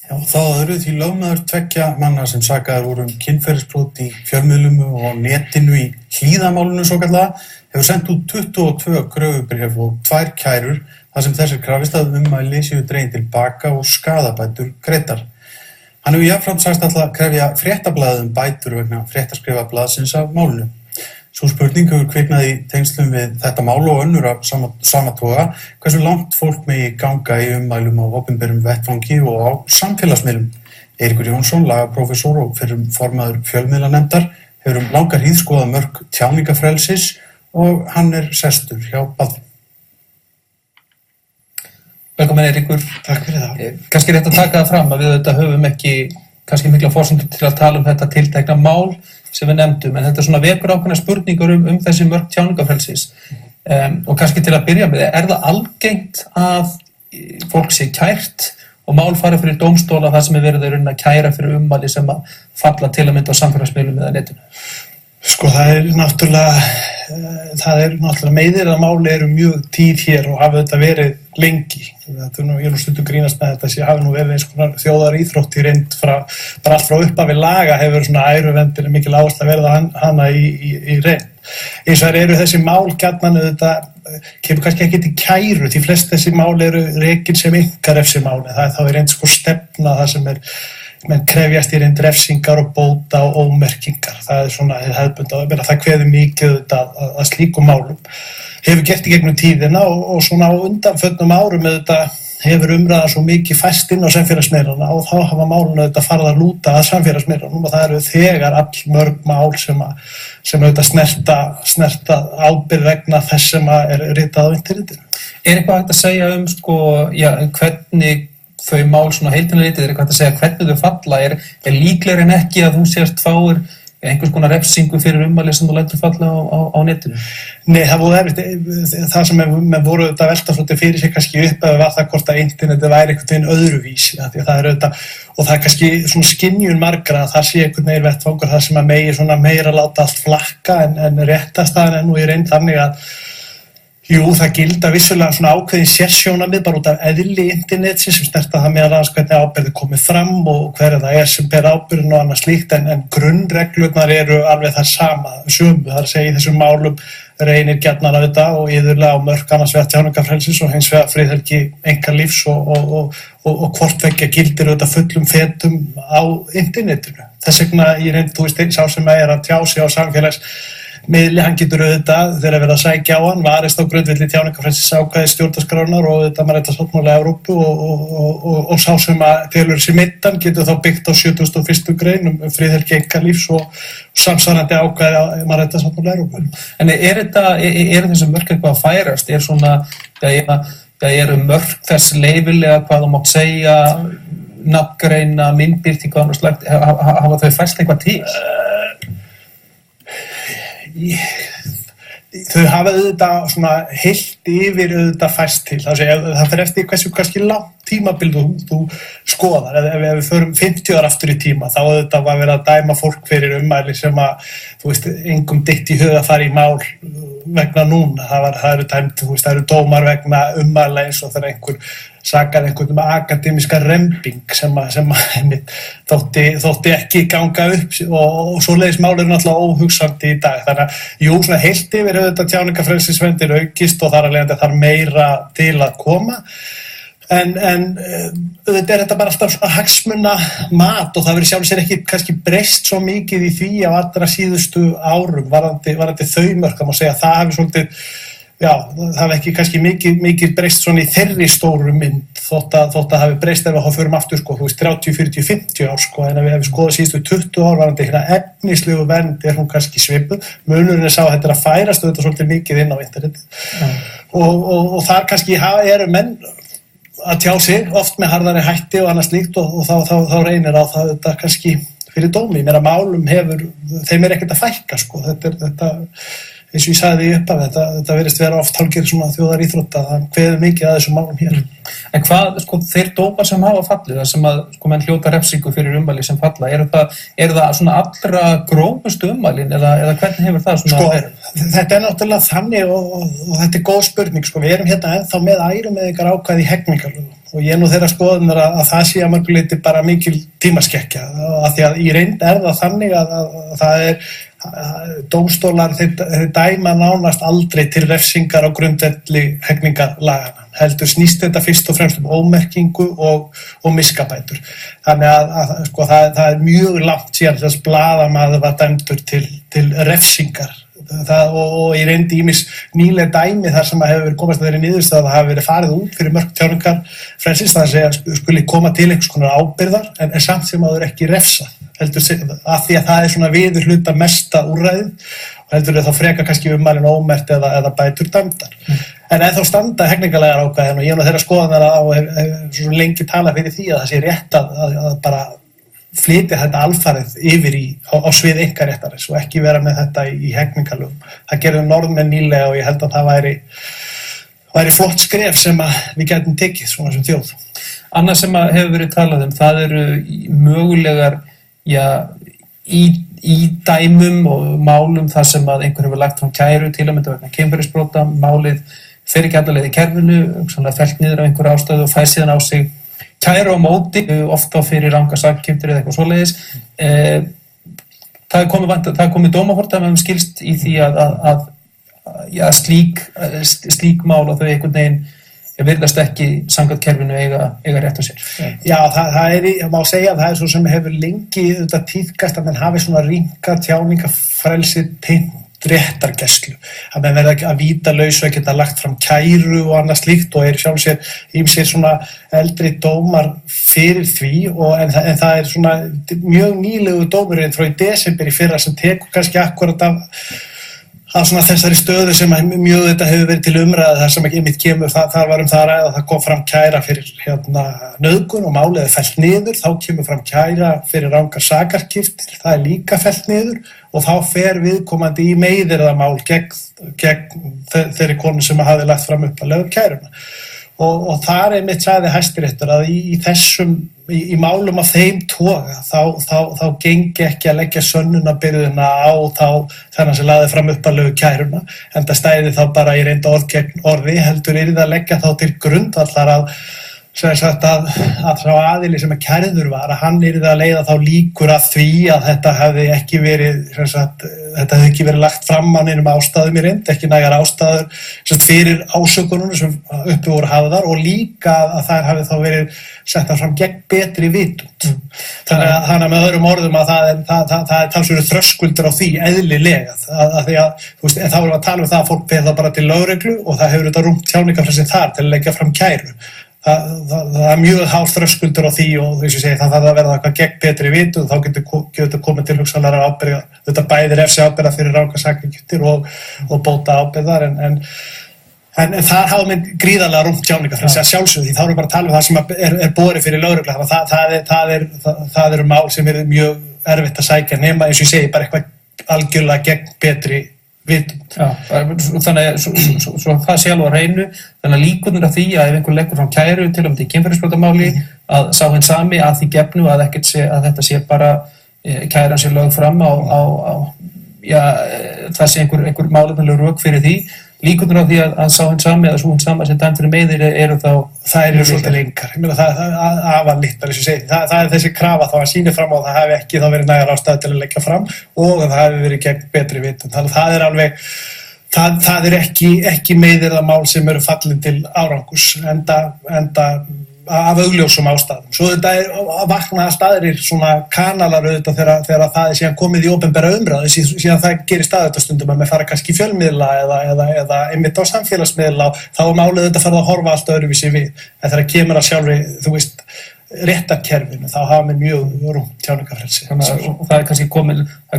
Já, þá að öðru því lögmaður tveggja manna sem sakaðir voru kynferðisbrot í fjölmiðlum og netinu í Hlíðamálinu svokallaða hefur sent út 22 kröfubréf og 2 kærur þar sem þessir krafist að ummæli séu dregin til baka og skaðabætur greiddar. Hann hefur jafnframt sagst ætla að krefja Fréttablaðið bætur vegna fréttaskrifa blaðsins af málinu. Sú spurning hefur kviknað í tengslum við þetta mál og önnur af sama toga hversu langt fólk megi ganga í ummælum á opinberum vettvangi og á samfélagsmiðlum. Eiríkur Jónsson, lagaprófessor og fyrrum formaður fjölmiðlanefndar, hefur langa hríð skoðað mörk tjáningafrelsis og hann sestur hjá Baldvin. Velkomin Eiríkur. Takk fyrir það. Kannski rétt að taka það fram að við þetta höfum ekki kannski mikla forsendur til að tala þetta tiltekna mál sem við nefndum, en þetta svona vekur ákveðnar spurningar þessi mörk tjáningafrelsis. Og kannski til að byrja með, það algengt að fólk sé kært og mál fari fyrir dómstóla þar sem verið að kæra fyrir ummæli sem að falla til að mynda á samfélagsmiðlum eða netinu? Sko það er náttúrulega meiðir að máli eru mjög tíð hér og hafa þetta verið lengi. Ég er stundum grínast með þetta hafi verið eins konar þjóðaríþrótt í reynd bara allt frá upphafi laga hefur svona æruvendin mikil áhersla verið hana í reynd. Eins og þær eru þessi mál gjarnan kemur kannski ekki til kæru, því flest þessi mál eru rekin sem einkarefsimáli. Það er þá í reynd stefna það sem menn krefjast í reynd refsingar og bóta og ómerkingar. Það er svona hefðbundið, það kveður mikið að slíkum málum. Hefur gert í gegnum tíðina og svona á undanförnum árum hefur umræða svo mikið fæst inn á samfélagsmiðlana og þá hafa málun farið að lúta að samfélagsmiðlunum og það eru þegar all mál sem snerta ábyrgð vegna þess sem ritað á internetinu. Eitthvað hægt að segja hvernig þau mál svona heildina litið, eitthvað hægt að segja hvernig þau falla, líklegri en ekki að þú sért fáir einhvers konar refsingu fyrir ummæli sem þú lætur falla á netinu? Nei, það voru það sem menn voru að velta svolítið fyrir sig kannski upp eða var það hvort að internetið væri einhvern veginn öðruvísi, og það er kannski svona skynjun margra að það sé einhvern veginn vettvangur þar sem að megi svona meira láta allt flakka en réttastæðan en nú í reynd þannig að það gilda vissulega svona ákveðin sérsjónamið bara út af eðli internetsins sem snerta það meðal annars hvernig ábyrgð komið fram og hver það sem ber ábyrgðin og annað slíkt en grunnreglurnar eru alveg það sömu. Það að segja í þessum málum reynir gjarnan af þetta og iðurlega á mörk annars vegar tjáningafrelsis og hins vegar friðhelgi einkalífs og hvort tveggja gildir auðvitað fullum fetum á internetinu. Þess vegna í reynd, sá sem að tjá sig á samfélagsmiðli, hann getur auðvitað þegar verið að sækja á hann, varist á grundvelli tjáningafrelsis ákvæði stjórnarskrárinnar og auðvitað mannréttindasáttmála Evrópu og sá sem að telur sig meiddan getur þá byggt á 71. grein friðhelgi einkalífs og samsvarandi ákvæði mannréttindasáttmála Evrópu. En þessi mörk eitthvað að færast? Eru mörk þess leyfilega hvað þú mátt segja, nafngreina, myndbirtingu og annað slagt, hafa þau fæst eitthvað til? Þau hafa auðvitað svona heilt yfir auðvitað fæst til. Það fer eftir hversu kannski langt tímabil þú skoðar. Ef við förum 50 ára aftur í tíma, þá auðvitað var verið að dæma fólk fyrir ummæli sem að, engum dytt í hug að fara í mál vegna núna. Það eru dæmt, það eru dómar vegna ummæla eins og þegar einhver sakaði einhvern akademíska rembing sem þótti ekki ganga upp og svoleiðis mál eru náttúrulega óhugsandi í dag. Þannig að svona heilt yfir auðvitað tjáningafrelsisverndin aukist og þar að leiðandi þarf meira til að koma. En auðvitað þetta bara alltaf hagsmuna mat og það verður sjálf sér ekki kannski breyst svo mikið í því á allra síðustu árum varðandi þau mörk, það má segja að það hafi svolítið það hafi ekki kannski mikið breyst svona í þeirri stóru mynd þótt að það hafi breyst ef við förum aftur 30, 40, 50 ár en ef við skoðum síðustu 20 ár varðandi efnislegu vernd hún kannski svipuð. Munurinn sá að þetta að færast auðvitað svolítið mikið inn á internetið og þar kannski eru menn að tjá sig oft með harðari hætti og annað slíkt og þá reynir á það þetta kannski fyrir dómi. Mér að málum þeim ekkert að fækka þetta eins og ég sagði því upp af þetta verðist vera oft hálfgerð svona þjóðaríþrótta, það kveður mikið að þessum málum hér. En hvað, sko, þeir dómar sem hafa fallið, það sem að, sko, menn hljóta refsingu fyrir ummæli sem falla, eru það svona allra grófustu ummælin eða hvernig hefur það svona verið? Sko, þetta náttúrulega þannig og þetta góð spurning, sko, við erum hérna ennþá með ærumeiðingar ákvæði í hegningarlögum og ég nú þeirra skoðunar að það sé að mörgu leyti bara mikil tímaskekkja af því að í reynd það þannig að það dómstólar þeir dæma nánast aldrei til refsingar á grundvelli hegningarlagana. Heldur snýst þetta fyrst og fremst ómerkingu og miskabætur. Þannig að sko, það mjög langt síðan þess blaðamaður var dæmdur til refsingar. Og ég reyndi ýmis nýleg dæmi þar sem að hefur verið komast að þeirri niðurstaða að það hafi verið farið út fyrir mörk tjáningarfrelsis, það að skuli koma til einhvers konar ábyrgðar en samt sem að það ekki refsa heldur af því að það svona viður hluta mesta úrræðið og heldur þá freka kannski ummælin ómerkt eða bætur dæmdar. En þá standa hegningarlegar ákvæðin og ég þeirra skoðanar og hef svo lengi talað fyrir því að það sé rétt að bara flytja þetta alfarið yfir á svið einkaréttarins og ekki vera með þetta í hegningarlögum. Það gerðu Norðmenn nýlega og ég held að það væri flott skref sem að við gætum tekið svona sem þjóð. Annað sem að hefur verið talað það eru mögulegar í dæmum og málum þar sem að einhver hefur lagt fram kæru til að mynda vegna kynferðisbrota, málið fer ekki alla leið í kerfinu, fellt niður af einhverju ástæðu og fær síðan á sig kæru á móti, ofta fyrir rangar sakskiptir eða eitthvað svoleiðis. Það er komið dómafordæmi skilst í því að slík mál og þau einhvern veginn virðast ekki samkvæmt kerfinu eiga rétt á sér. Já, það má segja að það svo sem hefur lengi tíðkast að menn hafi svona rýmka tjáningafrelsi tengt réttargæslu. Að menn verða að vítalausu að geta lagt fram kæru og annað slíkt og sjálf sér svona eldri dómar fyrir því en það er svona mjög nýlegu dómurinn frá í desember í fyrra sem tekur kannski akkurat af svona þessari stöðu sem mjög þetta hefur verið til umræðu þar sem ekki einmitt kemur, það var það að ræða, það kom fram kæra fyrir nauðgun og málið fellt niður, þá kemur fram kæra fyrir rangar sakarskiptir, það er líka fellt niður og þá fer viðkomandi í meiðyrðamál gegn þeirri konu sem hafi lagt fram upphaflega kæruna. Og þar einmitt sagði Hæstiréttur að í málum af þeim toga þá gengi ekki að leggja sönnunarbyrðina á þennan sem lagði fram upphaflegu kæruna en það stæði þá bara í reynd orð gegn orði heldur yrði að leggja þá til grundvallar að sá aðili sem að kærður var að hann yrði að leiða þá líkur að því að þetta hefði ekki verið lagt fram á neinum ástæðum í reynd, ekki nægar ástæður fyrir ásökunum sem uppi voru hafðar og líka að þær hafi þá verið settar fram gegn betri vitund. Þannig að með öðrum orðum að það er talsverður þröskuldur á því eðlilega að því að þá erum við að tala um það að fólk fer það bara til lögreglu og það hefur þetta rúmt tjáningafrelsi þar til að leggja fram kæru. Það er mjög hár þröskuldur á því og þess að segja það þarf að verða eitthvað gegn betri vitund þá getur komið til hugsanlegra ábyrgða þetta bæði refsi ábyrgða fyrir rangar sakarskiptir og bóta ábyrgðar en þar hafa menn gríðarlega rúmt tjáningafrelsi að sjálfsögðu því þá erum við bara að tala um það sem er borið fyrir lögreglu þannig að það eru mál sem er mjög erfitt að sækja nema eins og ég segi bara eitthvað algjörlega gegn betri vitund. Já, þannig að svo það sé alveg á hreinu þannig að líkurnar af því að ef einhver leggur fram kæru til í kynferðisbrotamáli að sá hinn sami að því gefnu að þetta sé bara kæran sé lögð fram á það sé einhver málefnaleg rök fyrir því líkurnar á því að sá hinn sami eða svo hinn sama sem dæmt fyrir meiðir eru þá það eru svolítið lengar, ég meina það er afallitt það er þessi krafa þá að sýni fram á það hafi ekki þá verið nægar ástæðu til að leggja fram og það hafi verið gegn betri vitund þannig að það er alveg það er ekki meiðirðamál sem eru fallin til árangurs enda af augljósum ástæðum. Svo þetta vakna allt aðrir svona kanalar auðvitað þegar það er síðan komið í opinbera umræðu síðan það gerir stundum að með fara kannski í fjölmiðla eða einmitt á samfélagsmiðla þá er málið þetta farið að horfa allt öðruvísi við. En þegar kemur að sjálfri, þú veist, réttarkerfinu, þá hafa menn mjög rúmt tjáningarfrelsi. Og það er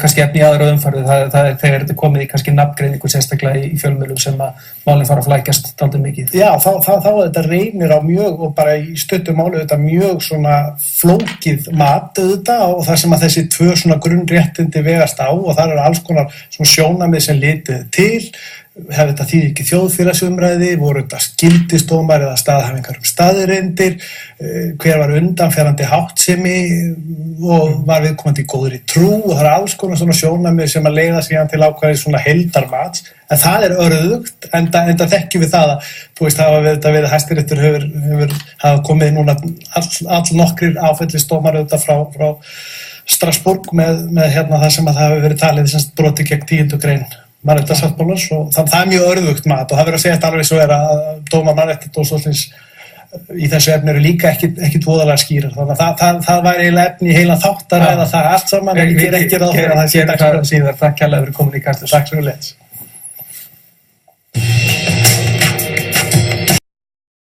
kannski efni í aðra umferði, það er þegar þetta komið í kannski nafngreiningu sérstaklega í fjölmiðlum sem að málin fara að flækjast dálítið mikið. Já, þá þetta reynir á mjög og bara í stuttu máli þetta mjög svona flókið mat auðvitað og það sem að þessi tvö svona grunnréttindi vegast á og þar eru alls konar svona sjónarmið sem litið til. Hefði þetta þýðir ekki þjóðfélagsumræði, voru þetta skildisdómar eða staðhæfingar staðreyndir, hver var undanferandi háttsemi og var viðkomandi í góðri trú og það alls konar svona sjónarmið sem að leiða síðan til ákvæði svona heildarmats, en það örðugt, enda þekkjum við það að, þú veist, hafa við þetta verið Hæstiréttur hafa komið núna all nokkrir áfellisdómar auðvitað frá Strasbourg með það sem að það hafi verið talið broti gegn 10. grein mannréttindasáttmálans og það er mjög örðugt mat og það verður að segja þetta alveg svo að dómar Mannréttindadómstólsins í þessu efni eru líka ekkit voðalega skýrar, þannig að það væri eiginlega efni í heilan þátt að ræða það allt saman en ég ekki ráð fyrir að það sé dagskrá síðar. Takk kærlega fyrir komin í Kastljós. Takk svo leiðis.